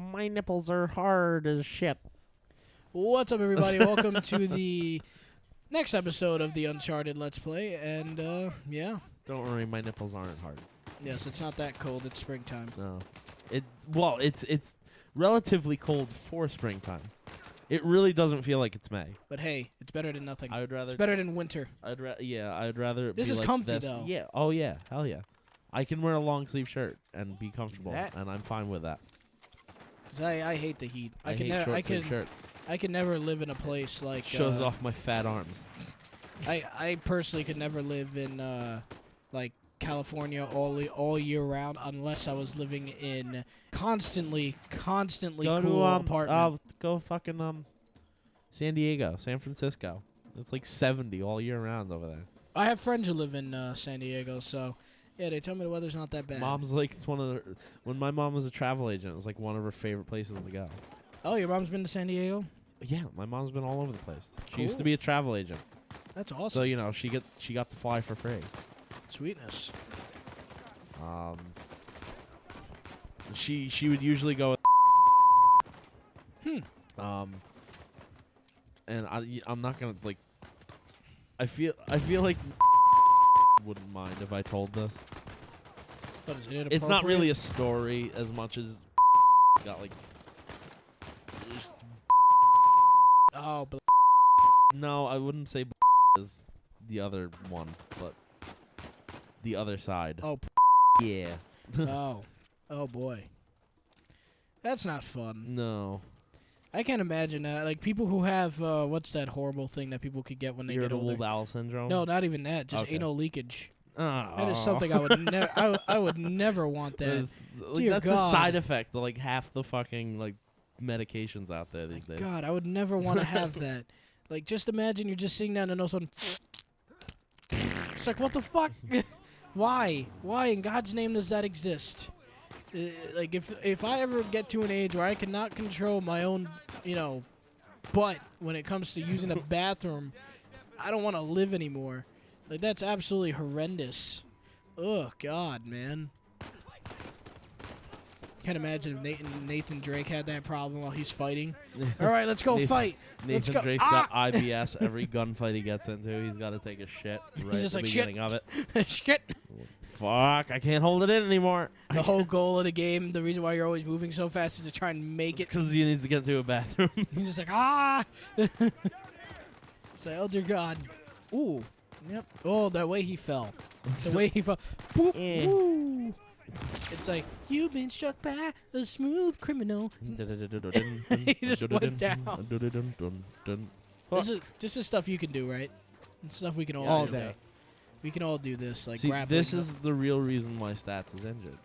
My nipples are hard as shit. What's up, everybody? Welcome to the next episode of the Uncharted Let's Play. And, yeah. Don't worry, my nipples aren't hard. Yes, it's not that cold. It's springtime. No. It's relatively cold for springtime. It really doesn't feel like it's May. But hey, it's better than nothing. I would rather. It's better than winter. I'd rather. This be is like comfy, this. though. Yeah. Oh yeah. Hell yeah. I can wear a long sleeve shirt and be comfortable, That- and I'm fine with that. 'Cause I hate the heat. I hate short sleeve shirts. I can never live in a place like Shows off my fat arms. I personally could never live in like California all year round unless I was living in constantly Go cool to apartment. go fucking San Diego, San Francisco. It's like 70 all year round over there. I have friends who live in San Diego, so yeah, they tell me the weather's not that bad. Mom's like, it's one of the, when my mom was a travel agent, it was like one of her favorite places to go. Oh, your mom's been to San Diego? Yeah, my mom's been all over the place. She used to Cool. be a travel agent, That's awesome. so you know she got to fly for free. Sweetness. She would usually go. And I'm not gonna like. I feel like wouldn't mind if I told this. What is it? It's not really a story as much as got like. Oh, but No, I wouldn't say as the other one, but the other side. oh, Yeah. oh boy. That's not fun. No. I can't imagine that. Like people who have what's that horrible thing that people could get when they get Irritable older? bowel syndrome. No, not even that. Just Okay. anal leakage. Oh. That is something I would never. I would never want that. Dear That's God. a side effect of like half the fucking like medications out there these days. God, I would never want to have that. Like, just imagine you're just sitting down and all of a sudden, it's like, what the fuck? Why? Why in God's name does that exist? Like, if I ever get to an age where I cannot control my own, butt when it comes to using a bathroom, I don't want to live anymore. Like, that's absolutely horrendous. Oh God, man. Can't imagine if Nathan Drake had that problem while he's fighting. All right, let's go fight. Let's Nathan go. Drake's got IBS every gunfight he gets into. He's got to take a shit right just at the like, shit. beginning of it. Shit. Fuck, I can't hold it in anymore. The whole goal of the game, the reason why you're always moving so fast is to try and make it. Because he needs to get to a bathroom. He's just like, ah. It's like, oh, dear God. Ooh. Yep. Oh, that way he fell. The way he fell. Boop. Yeah. Woo. It's like, you've been struck by a smooth criminal. He just went down. This is stuff you can do, right? It's stuff we can all do. We can all do this, like See, grappling. this is the real reason why Stats is injured.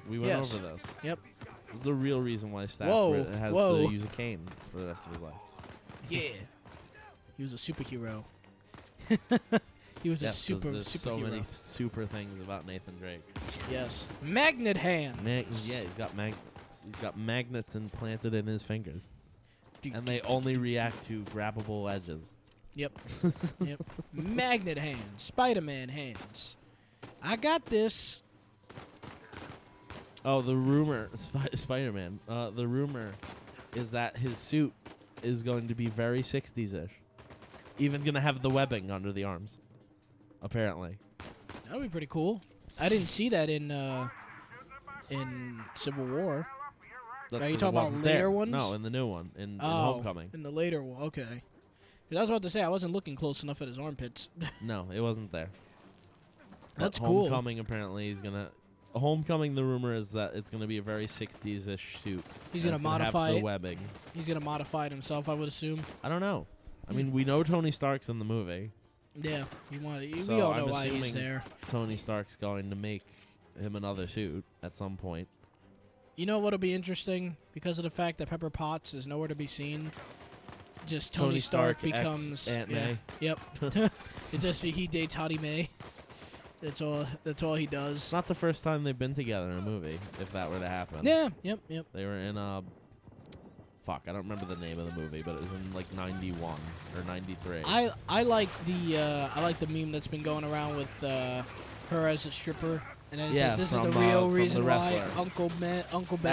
We went Yes. over this. Yep. This is the real reason why Stats Whoa, has whoa. to use a cane for the rest of his life. Yeah. He was a superhero. He was Yes, a 'cause there's superhero. so many super things about Nathan Drake. Yes. Magnet hand. Yeah, he's got magnets. He's got magnets implanted in his fingers, and they only react to grabbable edges. Yep. Yep. Magnet hands. Spider-Man hands. I got this. Oh, the rumor, Spider-Man. The rumor is that his suit is going to be very 60s-ish. Even gonna have the webbing under the arms. Apparently. That would be pretty cool. I didn't see that in Civil War. That's Are you 'cause it talking about wasn't later there. ones? No, in the new one, in Homecoming. In the later one, okay. 'Cause I was about to say I wasn't looking close enough at his armpits. No, it wasn't there. That's But cool. Homecoming apparently is gonna. Homecoming, the rumor is that it's gonna be a very 60s-ish suit. He's and gonna it's modify have the it. webbing. He's gonna modify it himself, I would assume. I don't know. I mean, we know Tony Stark's in the movie. Yeah, we So all know I'm why he's assuming there. Tony Stark's going to make him another suit at some point. You know what'll be interesting? Because of the fact that Pepper Potts is nowhere to be seen, just Tony Stark becomes Aunt May. Yep. It just he dates Hottie May. That's all he does. It's not the first time they've been together in a movie, if that were to happen. Yeah, yep. They were in fuck, I don't remember the name of the movie, but it was in like 91 or 93. I like the meme that's been going around with her as a stripper And then it Yeah, says this is from, the real from reason the why wrestler. Uncle Ben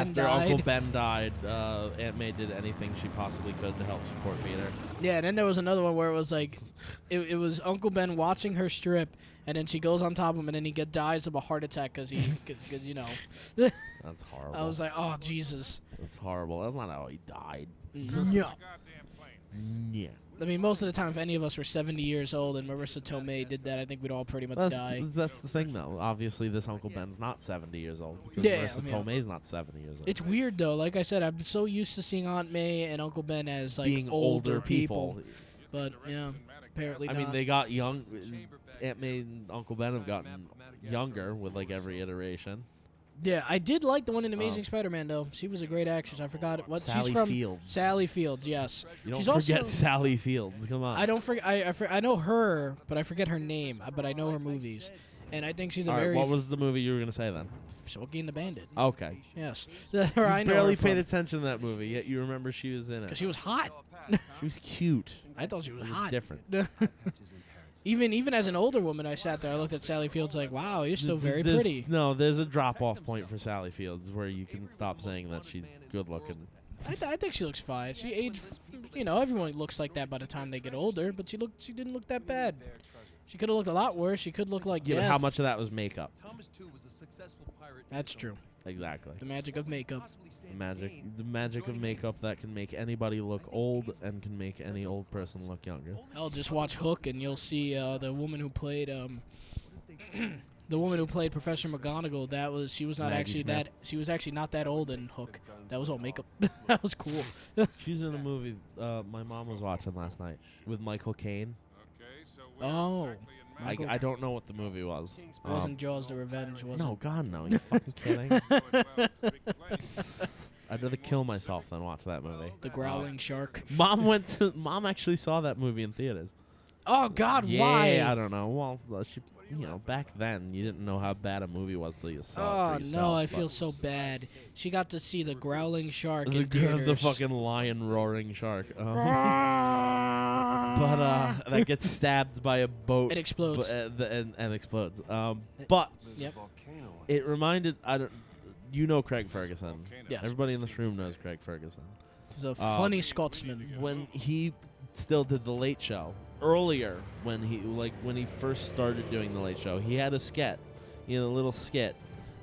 After died. Uncle Ben died, Aunt May did anything she possibly could to help support Peter. Yeah, and then there was another one where it was like, it was Uncle Ben watching her strip, and then she goes on top of him, and then he dies of a heart attack because you know. That's horrible. I was like, oh Jesus. That's horrible. That's not how he died. No. Yeah. I mean, most of the time, if any of us were 70 years old and Marissa Tomei did that, I think we'd all pretty much die. That's the thing, though. Obviously, this Uncle Ben's not 70 years old. Because Yeah, Marissa I mean, Tomei's not 70 years old. It's weird though. Like I said, I'm so used to seeing Aunt May and Uncle Ben as like being older people. But yeah, apparently I not. mean, they got young. Aunt May and Uncle Ben have gotten younger with like every iteration. Yeah, I did like the one in Amazing Spider-Man though. She was a great actress. I forgot what Sally she's from. Fields. Sally Fields, yes. You don't She's forget also, Sally Fields. Come on. I don't forget. I know her, but I forget her name. But I know her movies, and I think she's a All right, very. what was the movie you were gonna say then? Smokey and the Bandit. Okay. Yes, You I know barely her from. paid attention to that movie, yet you remember she was in it. 'Cause she was hot. She was cute. I thought she was It was hot. different. Even as an older woman, I sat there. I looked at Sally Fields like, wow, you're still very There's- pretty. No, there's a drop-off point for Sally Fields where you can stop saying that she's good-looking. I think she looks fine. She aged, you know, everyone looks like that by the time they get older, but she didn't look that bad. She could have looked a lot worse. She could look like Yeah, but death. how much of that was makeup? That's true. Exactly. The magic of makeup. The magic of makeup that can make anybody look old and can make any old person look younger. Hell, just watch Hook and you'll see the woman who played the woman who played Professor McGonagall. She was not Maggie actually Smith. she was actually not that old in Hook. That was all makeup. That was cool. She's in a movie my mom was watching last night with Michael Caine. Oh, Michael- I don't know what the movie was. it wasn't Jaws the Revenge, was No, it? God, no. You fucking kidding? I'd rather kill myself than watch that movie. The Growling Shark. Mom actually saw that movie in theaters. Oh God, Yeah, why? I don't know. Well, back then you didn't know how bad a movie was till you saw it Oh for yourself. no, I but feel so bad. She got to see the Growling Shark the in theaters. the fucking lion roaring shark. But that gets stabbed by a boat. It explodes. And explodes. But Yep. it reminded you know Craig Ferguson. Yes. Everybody in this room knows Craig Ferguson. He's a funny Scotsman. When he still did the Late Show earlier, when he first started doing the Late Show, he had a skit, a little skit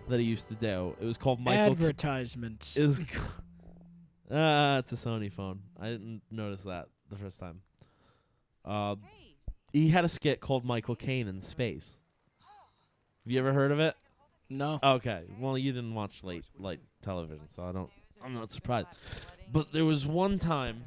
that he used to do. It was called Michael. Advertisements. It's a Sony phone. I didn't notice that the first time. He had a skit called Michael Caine in Space. Have you ever heard of it? No. Okay. Well, you didn't watch late television, so I'm not surprised. But there was one time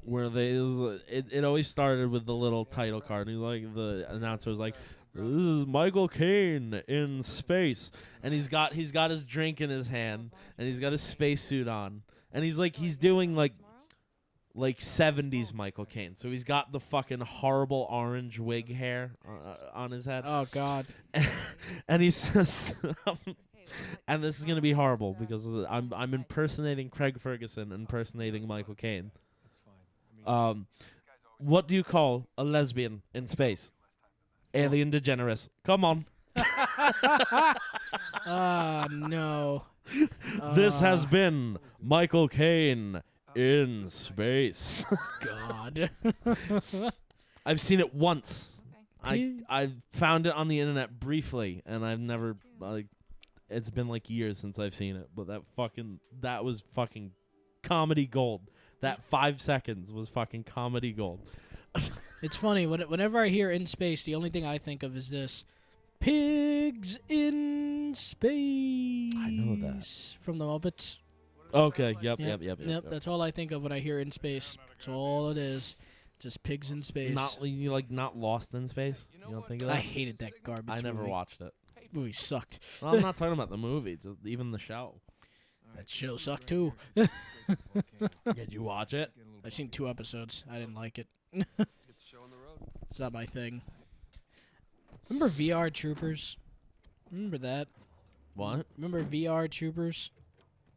where it always started with the little title card. And the announcer was like, "This is Michael Caine in space," and he's got his drink in his hand, and he's got his spacesuit on, and he's doing like 70s Michael Caine. So he's got the fucking horrible orange wig hair on his head. Oh God. And he says, and this is gonna be horrible because I'm impersonating Craig Ferguson, impersonating Michael Caine. What do you call a lesbian in space? Alien DeGeneres. Come on. Ah no. This has been Michael Caine in space. God. I've seen it once. I found it on the internet briefly, and I've never it's been years since I've seen it. But that was fucking comedy gold. That 5 seconds was fucking comedy gold. It's funny whenever I hear in space, the only thing I think of is this: pigs in space. I know that. From the Muppets. Okay. Yep. That's all I think of when I hear in space. That's all it is. Just pigs in space. Not Lost in Space. You don't think of that? I hated that garbage. I never movie. watched it. Movie sucked. Well, I'm not talking about the movie, just even the show. That show sucked too. Did you watch it? I've seen 2 episodes. I didn't like it. It's not my thing. Remember VR Troopers? Remember that? What? Remember VR Troopers?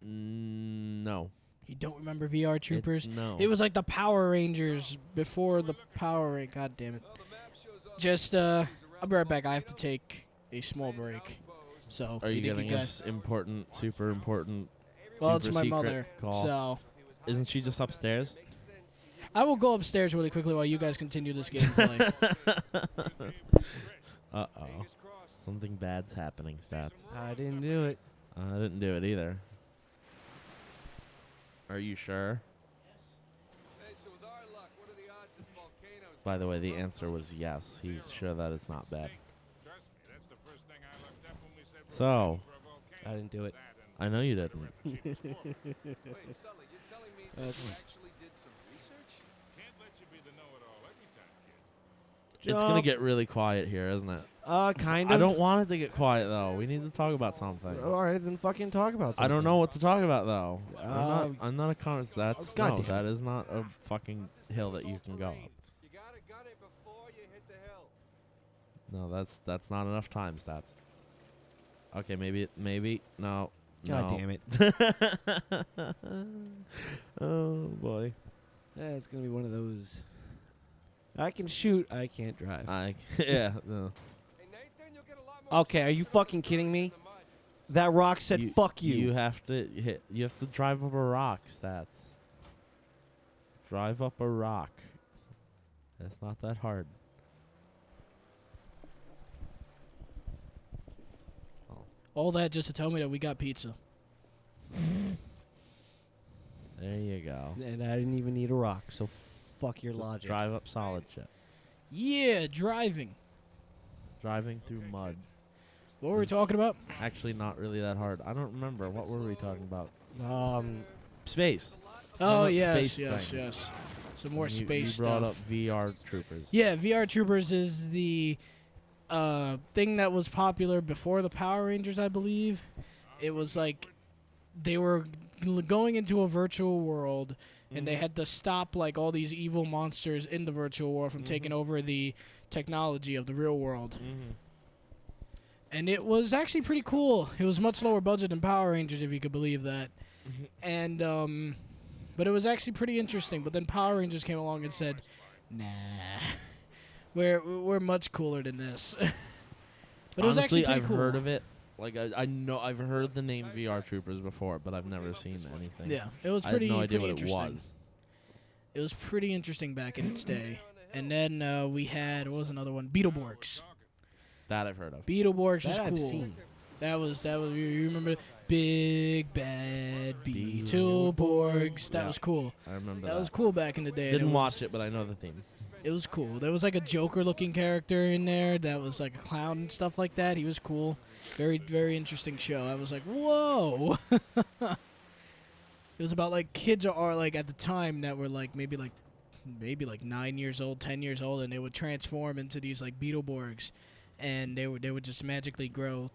No. You don't remember VR Troopers? No. It was like the Power Rangers before the Power Rangers. God damn it. Just, I'll be right back. I have to take a small break. So Are you think getting got- us important, super important? Well, it's super my secret mother. Call? So Isn't she just upstairs? I will go upstairs really quickly while you guys continue this gameplay. Uh-oh. Something bad's happening, Stats. I didn't do it. I didn't do it either. Are you sure? By the way, the answer was yes. He's sure that it's not bad. So, I didn't do it. I know you didn't. It's going to get really quiet here, isn't it? Kind of. I don't want it to get quiet, though. We need to talk about something. All right, then fucking talk about something. I don't know what to talk about, though. I'm not a con. That's God no. damn That is not a fucking hill that you can go up. You gotta gut it before you hit the hill. No, that's not enough time, Stats. Okay, maybe no. God no. damn it. Oh boy. Yeah, it's gonna be one of those. I can shoot, I can't drive. Yeah. No. Hey, Nathan, you'll get a lot more Okay, are you fucking kidding me? That rock said fuck you. You have to hit. You have to drive up a rock, Stats. Drive up a rock. It's not that hard. All that just to tell me that we got pizza. There you go. And I didn't even need a rock, so fuck your Just logic. drive up solid shit. Yeah, driving. Driving through mud. What were we talking about? Actually, not really that hard. I don't remember. What were we talking about? Space. Oh, About yes, space yes, things. yes. Some more And space you brought stuff. up VR Troopers. Yeah, VR Troopers is the thing that was popular before the Power Rangers, I believe. It was like they were going into a virtual world, and they had to stop like all these evil monsters in the virtual world from taking over the technology of the real world. And it was actually pretty cool. It was much lower budget than Power Rangers, if you could believe that. And but it was actually pretty interesting. But then Power Rangers came along and said, "Nah, we're much cooler than this." But it was actually Honestly, pretty I've cool. heard of it. Like I know I've heard the name VR Troopers before, but I've never seen anything. Yeah, it was I had pretty. no idea pretty what it interesting. was. It was pretty interesting back in its day. And then we had what was another one? Beetleborgs. That I've heard of. Beetleborgs was That I've cool. seen. That was you remember Big Bad Beetleborgs? That Yeah. was cool. I remember That that. was cool back in the day. and Didn't it was, watch it, but I know the theme. It was cool. There was like a Joker-looking character in there that was like a clown and stuff like that. He was cool. Very, very interesting show. I was like, whoa. It was about like kids are like at the time that were like maybe like 9 years old, 10 years old, and they would transform into these like Beetleborgs, and they would just magically grow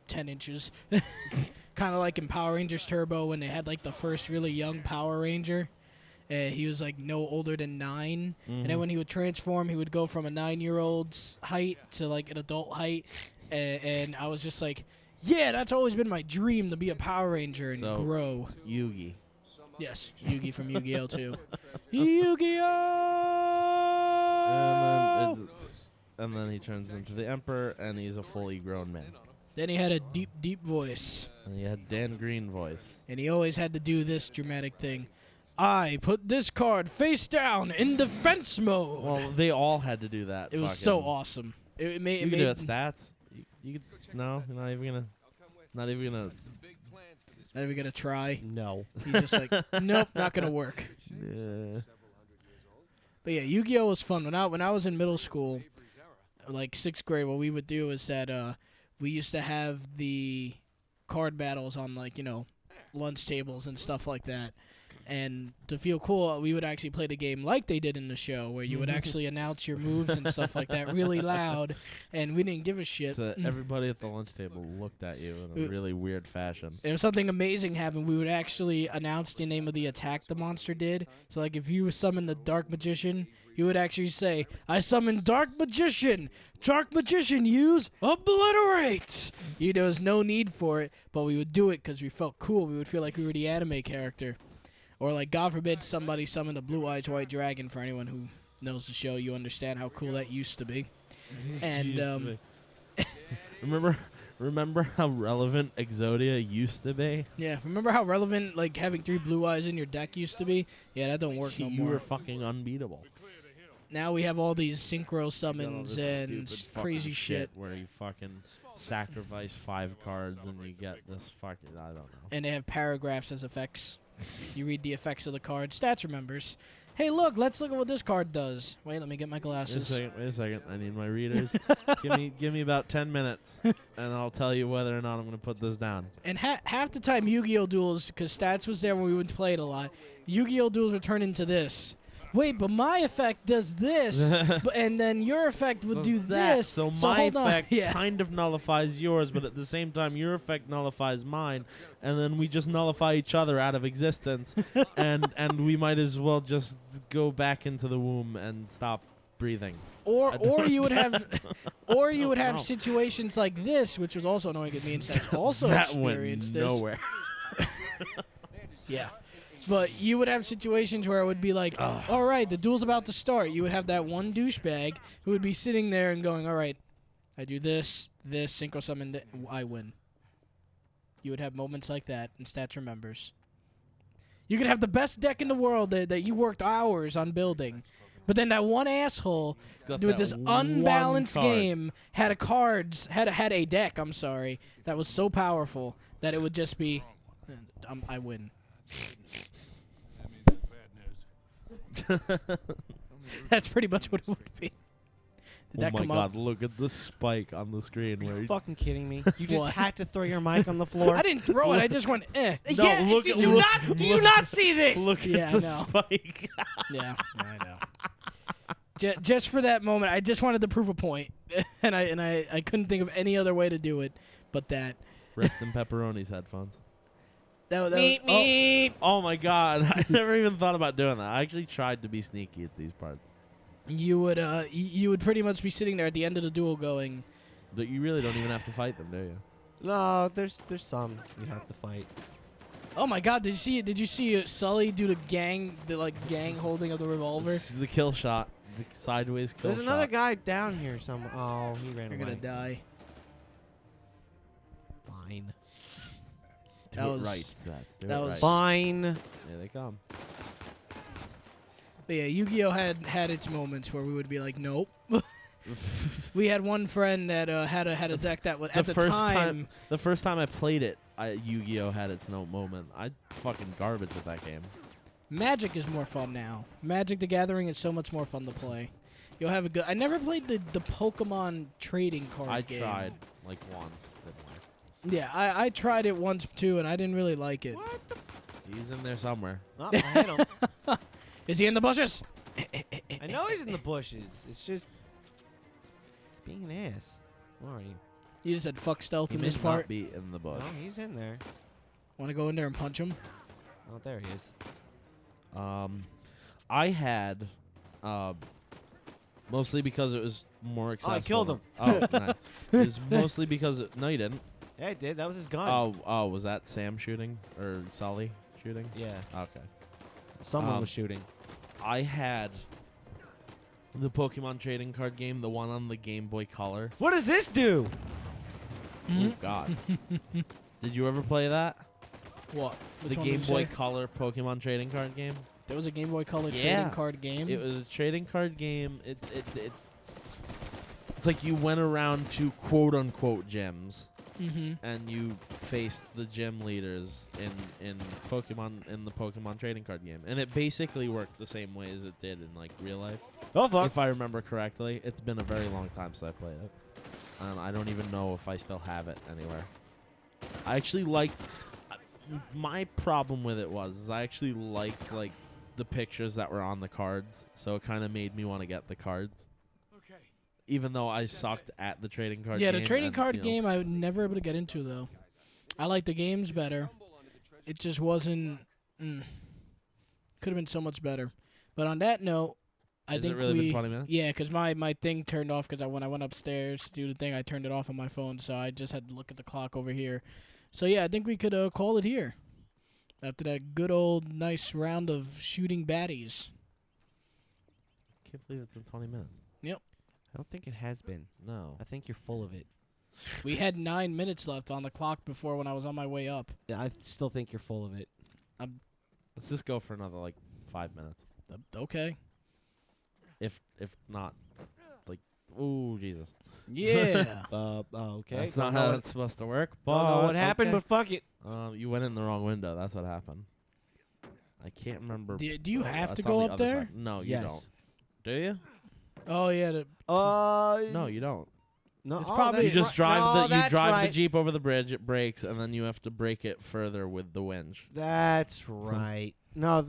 10 inches, kind of like in Power Rangers Turbo when they had like the first really young Power Ranger. He was like no older than 9, and then when he would transform, he would go from a 9-year-old's height to like an adult height, and I was just like, yeah, that's always been my dream to be a Power Ranger and So- grow. Yugi. Yes, Yugi from Yu-Gi-Oh too. Yu-Gi-Oh! And then he turns into the Emperor, and he's a fully grown man. Then he had a deep, deep voice, And he had Dan Green voice. and he always had to do this dramatic thing. I put this card face down in defense mode. Well, they all had to do that. It was so awesome. It made You it can do made that stats. You could, no, you're not even gonna. Not even gonna. not even gonna try. No. He's just like, nope, not gonna work. Yeah. But yeah, Yu-Gi-Oh was fun. When I was in middle school, like 6th grade, what we would do is that we used to have the card battles on like lunch tables and stuff like that. And to feel cool, we would actually play the game like they did in the show, where you would actually announce your moves and stuff like that really loud, and we didn't give a shit. So everybody at the lunch table looked at you in a really weird fashion. And if something amazing happened, we would actually announce the name of the attack the monster did. So, like, if you summoned the Dark Magician, you would actually say, I summon Dark Magician! Dark Magician, use Obliterate! There was no need for it, but we would do it because we felt cool. We would feel like we were the anime character. Or, like, God forbid somebody summoned a Blue Eyes White Dragon. For anyone who knows the show, you understand how cool that used to be. And, remember Remember how relevant Exodia used to be? Yeah, remember how relevant like having 3 blue eyes in your deck used to be? Yeah, that don't work no You were more. fucking unbeatable. Now we have all these synchro You got all summons this and stupid crazy fucking shit. where you fucking sacrifice 5 cards and you get this fucking I don't know. And they have paragraphs as effects. You read the effects of the card. Stats remembers. Hey, look, let's look at what this card does. Wait, let me get my glasses. Wait a second. I need my readers. give me about 10 minutes, and I'll tell you whether or not I'm gonna put this down. And half the time, Yu-Gi-Oh! Duels, because Stats was there when we would play it a lot, Yu-Gi-Oh! Duels would turn into this. Wait, but my effect does this, and then your effect would do this. So my hold on. effect Yeah. kind of nullifies yours, but at the same time, your effect nullifies mine, and then we just nullify each other out of existence, and we might as well just go back into the womb and stop breathing. Or you would have, or you would don't have know. situations like this, which was also annoying at me, and Stats also that went experienced this. nowhere. Yeah. But you would have situations where it would be like, all right, the duel's about to start. You would have that one douchebag who would be sitting there and going, all right, I do this, synchro summon, I win. You would have moments like that, and Stats remembers. You could have the best deck in the world that you worked hours on building, but then that one asshole got with that this one unbalanced card. game had a deck, I'm sorry, that was so powerful that it would just be, I win. That's pretty much what it would be. Did Oh that my come god, up? look at the spike on the screen. Are Where you you fucking kidding me? You just What? had to throw your mic on the floor. I didn't throw it. I just went, eh. No, yeah, look did at- you look- not? Do you not see this? look Yeah, at I the know. spike. Yeah, I know. Just for that moment, I just wanted to prove a point, and I couldn't think of any other way to do it, but that. Rest in Pepperoni's headphones. That Meep, was, meep. Oh my god, I never even thought about doing that. I actually tried to be sneaky at these parts. you would pretty much be sitting there at the end of the duel going, But you really don't even have to fight them, do you? No, there's some you have to fight. oh my god, did you see it? Did you see Sully do the gang holding of the revolver? It's the kill shot. The sideways kill There's shot. another guy down here somewhere. Oh, he ran You're away. gonna die. Fine. Do That it was- right, Stats. Do that it was- right. Fine. Here they come. But yeah, Yu-Gi-Oh had its moments where we would be like, nope. We had one friend that had a deck that would at the time. The first time I played it, Yu-Gi-Oh had its no moment. I fucking garbage at that game. Magic is more fun now. Magic the Gathering is so much more fun to play. You'll have a good. I never played the Pokemon trading card I game. tried like once. Didn't Yeah, I tried it once too, and I didn't really like it. work. He's in there somewhere. Oh, I hit him. Is he in the bushes? I know he's in the bushes. It's just he's being an ass. Where are you? You just said fuck stealth He in may this not part. be in the bush. No, he's in there. Want to go in there and punch him? Oh, there he is. I had, mostly because it was more accessible. I killed him. Oh, nice. It was mostly because no, you didn't. Yeah, I did. That was his gun. Oh, was that Sam shooting or Sully shooting? Yeah. Okay. Someone was shooting. I had the Pokemon trading card game, the one on the Game Boy Color. What does this do? Oh God. Did you ever play that? What? Which The one Game did you Boy say? Color Pokemon trading card game. There was a Game Boy Color Yeah. trading card game. It was a trading card game. It's like you went around to quote unquote gyms Mm-hmm. and you faced the gym leaders in Pokemon in the Pokemon trading card game, and it basically worked the same way as it did in like real life. Oh fuck! If I remember correctly, it's been a very long time since I played it, and I don't even know if I still have it anywhere. I actually liked. My problem with it was I actually liked like the pictures that were on the cards, so it kind of made me want to get the cards. Even though I sucked at the trading card Yeah, game. the trading and, card you know, game I would never able to get into though. I like the games better. It just wasn't. Could have been so much better. But on that note, I Has think it really we. been 20 minutes? Yeah, because my thing turned off because when I went upstairs to do the thing, I turned it off on my phone, so I just had to look at the clock over here. So yeah, I think we could call it here. After that good old nice round of shooting baddies. Can't believe it's been 20 minutes. I don't think it has been. No. I think you're full of it. We had 9 minutes left on the clock before when I was on my way up. Yeah, I still think you're full of it. Let's just go for another like 5 minutes. Okay. If not, like, ooh, Jesus. Yeah. Okay. That's not how it's supposed to work. Don't know But what happened, okay. but fuck it. You went in the wrong window. That's what happened. I can't remember. Do you have to It's go on the up other there? side. No, you Yes. don't. Do you? Oh yeah. No, you don't. No, It's oh, probably- You that's just right. drive No, the you that's drive right. the Jeep over the bridge. It breaks, and then you have to break it further with the winch. That's right. No,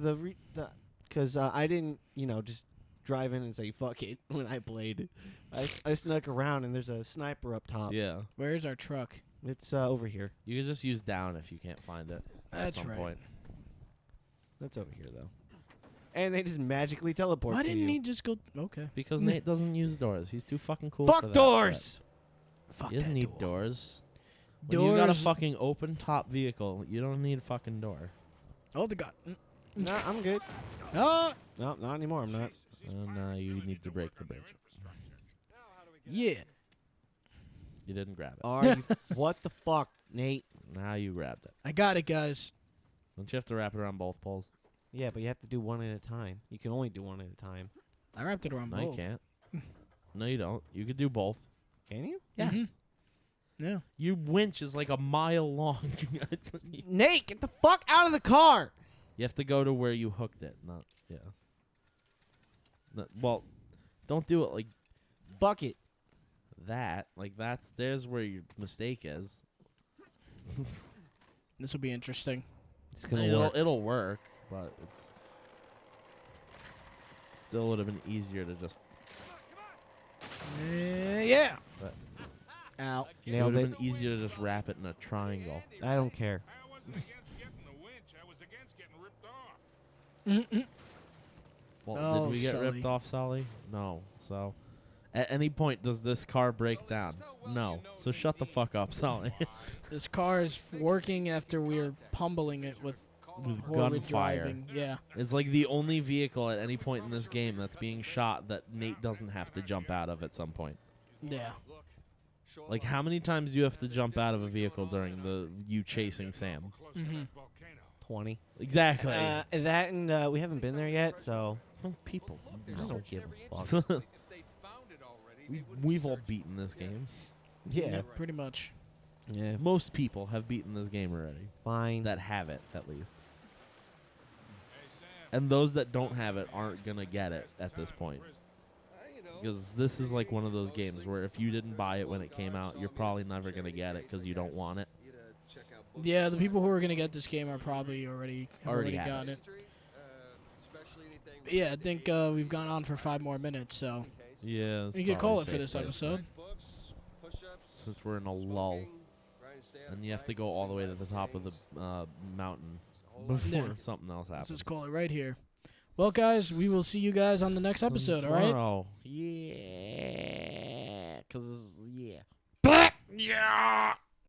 because I didn't, just drive in and say fuck it when I played. I snuck around and there's a sniper up top. Yeah, Where's our truck? It's over here. you can just use down if you can't find it. That's at some right. point. That's over here though. And they just magically teleport Why to didn't you. he just go? Okay. Because Nate doesn't use doors. He's too fucking cool for Fuck that doors! Fuck shit. He doesn't that need door. doors. When you got a Doors- fucking open top vehicle, you don't need a fucking door. Oh the god. No, I'm good. Ah. No, not anymore. I'm not. And you need to break the bridge. Yeah. You didn't grab it. Are you? What the fuck, Nate? Now you grabbed it. I got it, guys. Don't you have to wrap it around both poles? Yeah, but you have to do one at a time. You can only do one at a time. I wrapped it around No, both. you can't. No, you don't. You could do both. Can you? Yes. Mhm. Yeah. Your winch is like a mile long. Nate, get the fuck out of the car! You have to go to where you hooked it. Not yeah. Well, don't do it like Fuck it. that. Like there's where your mistake is. This will be interesting. It's gonna it'll, work. It'll work, but it still would have been easier to just. Yeah. But Ow. it Nailed would have it. been easier to just wrap it in a triangle. I don't care. I wasn't against getting the winch. I was against getting ripped off. Mm-mm. Well, Oh, did we get Sully. ripped off, Sully? No. So, at any point, does this car break down? No. So shut the fuck up, Sully. This car is working after we are pummeling it with With horrid gunfire. driving. Yeah. It's like the only vehicle at any point in this game that's being shot that Nate doesn't have to jump out of at some point. Yeah. Like, how many times do you have to jump out of a vehicle during you chasing Sam? Mm-hmm. 20. Exactly. That and we haven't been there yet, so Oh, people. I don't give a fuck. We've all beaten this game. Yeah. Pretty much. Yeah. Most people have beaten this game already. Fine. That have it, at least. And those that don't have it aren't going to get it at this point. Because this is like one of those games where if you didn't buy it when it came out, you're probably never going to get it because you don't want it. Yeah, the people who are gonna get this game are probably already have got it. it. Yeah, I think we've gone on for 5 more minutes, so Yeah. we could call it for this episode. Since we're in a lull. And you have to go all the way to the top of the mountain before Yeah. something else Let's happens. just call it right here. Well, guys, we will see you guys on the next episode. All right. Tomorrow. Yeah. Because, yeah. Yeah.